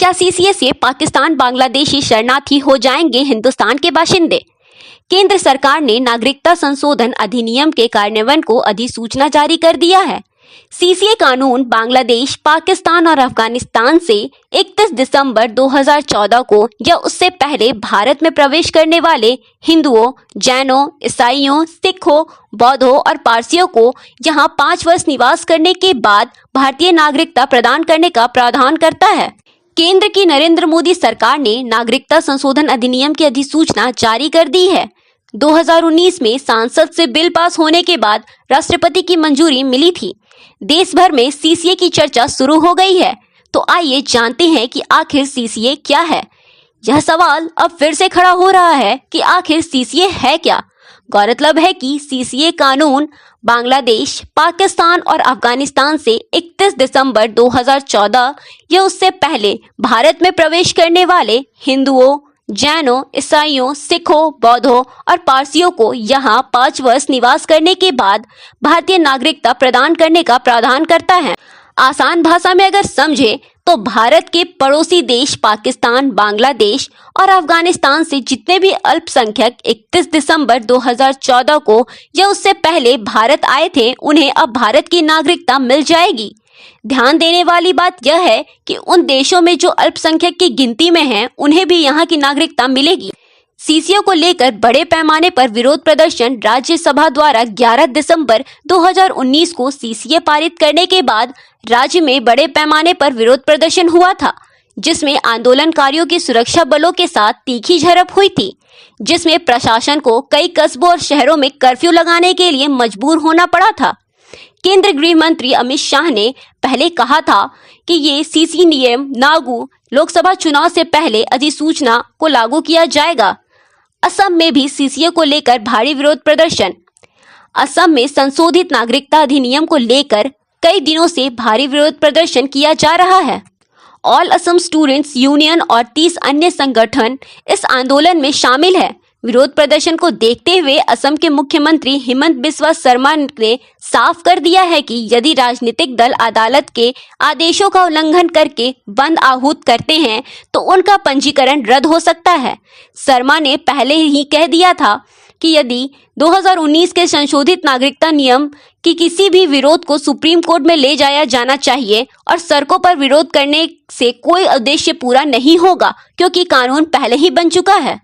क्या सीसीए से पाकिस्तान बांग्लादेशी शरणार्थी हो जाएंगे हिंदुस्तान के बाशिंदे? केंद्र सरकार ने नागरिकता संशोधन अधिनियम के कार्यान्वयन को अधिसूचना जारी कर दिया है। सीसीए कानून बांग्लादेश, पाकिस्तान और अफगानिस्तान से 31 दिसंबर 2014 को या उससे पहले भारत में प्रवेश करने वाले हिंदुओं, जैनों, ईसाइयों, सिखों, बौद्धों और पारसियों को यहां 5 वर्ष निवास करने के बाद भारतीय नागरिकता प्रदान करने का प्रावधान करता है। केंद्र की नरेंद्र मोदी सरकार ने नागरिकता संशोधन अधिनियम की अधिसूचना जारी कर दी है। 2019 में संसद से बिल पास होने के बाद राष्ट्रपति की मंजूरी मिली थी। देश भर में सीसीए की चर्चा शुरू हो गई है। तो आइए जानते हैं कि आखिर सीसीए क्या है। यह सवाल अब फिर से खड़ा हो रहा है कि आखिर सीसीए है क्या। गौरतलब है कि सीसीए कानून बांग्लादेश, पाकिस्तान और अफगानिस्तान से 31 दिसंबर 2014 या उससे पहले भारत में प्रवेश करने वाले हिंदुओं, जैनों, ईसाइयों, सिखों, बौद्धों और पारसियों को यहां 5 वर्ष निवास करने के बाद भारतीय नागरिकता प्रदान करने का प्रावधान करता है। आसान भाषा में अगर समझे तो भारत के पड़ोसी देश पाकिस्तान, बांग्लादेश और अफगानिस्तान से जितने भी अल्पसंख्यक 31 दिसंबर 2014 को या उससे पहले भारत आए थे, उन्हें अब भारत की नागरिकता मिल जाएगी। ध्यान देने वाली बात यह है कि उन देशों में जो अल्पसंख्यक की गिनती में हैं, उन्हें भी यहाँ की नागरिकता मिलेगी। सीसीए को लेकर बड़े पैमाने पर विरोध प्रदर्शन राज्यसभा द्वारा 11 दिसंबर 2019 को सीसीए पारित करने के बाद राज्य में बड़े पैमाने पर विरोध प्रदर्शन हुआ था, जिसमें आंदोलनकारियों की सुरक्षा बलों के साथ तीखी झड़प हुई थी, जिसमें प्रशासन को कई कस्बों और शहरों में कर्फ्यू लगाने के लिए मजबूर होना पड़ा था। केंद्रीय गृह मंत्री अमित शाह ने पहले कहा था कि ये सीसीए नियम लागू लोकसभा चुनाव से पहले अधिसूचना को लागू किया जाएगा। असम में भी सीसीए को लेकर भारी विरोध प्रदर्शन। असम में संशोधित नागरिकता अधिनियम को लेकर कई दिनों से भारी विरोध प्रदर्शन किया जा रहा है। ऑल असम स्टूडेंट्स यूनियन और 30 अन्य संगठन इस आंदोलन में शामिल है। विरोध प्रदर्शन को देखते हुए असम के मुख्यमंत्री हिमंत बिस्वा शर्मा ने साफ कर दिया है कि यदि राजनीतिक दल अदालत के आदेशों का उल्लंघन करके बंद आहूत करते हैं तो उनका पंजीकरण रद्द हो सकता है। शर्मा ने पहले ही कह दिया था कि यदि 2019 के संशोधित नागरिकता नियम की किसी भी विरोध को सुप्रीम कोर्ट में ले जाया जाना चाहिए और सड़कों पर विरोध करने से कोई उद्देश्य पूरा नहीं होगा, क्योंकि कानून पहले ही बन चुका है।